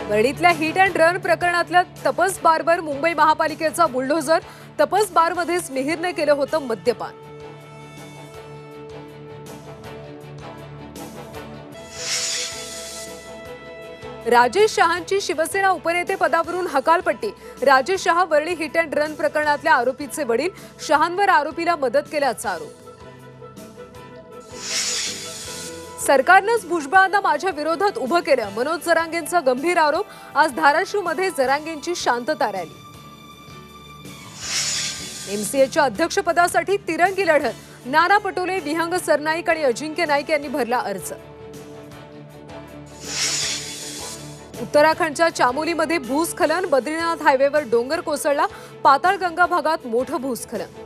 वरळीतल्या hit and run प्रकरणातल्या तपस बारवर मुंबई महापालिकेचा बुलडोझर। तपस बारमध्येच मिहिरने केलं होतं मद्यपान। राजेश शहांची शिवसेना उपनेते पदावरून हकालपट्टी। Rajesh Shah Worli hit and run प्रकरणातल्या आरोपीचे वडील। शहांवर आरोपीला मदत केल्याचा आरोप। सरकारनंच भुजबळांना माझ्या विरोधात उभं केलं, मनोज जरांगेंचा गंभीर आरोप। आज धाराशिवमध्ये जरांगेंची शांतता रॅली। एमसीएच्या अध्यक्षपदासाठी तिरंगी लढत। नाना पटोले, विहंग सरनाईक आणि अजिंक्य नाईक यांनी भरला अर्ज। उत्तराखंडच्या चामोलीमध्ये भूस्खलन। बद्रीनाथ हायवेवर डोंगर कोसळला। पाताळगंगा भागात मोठं भूस्खलन।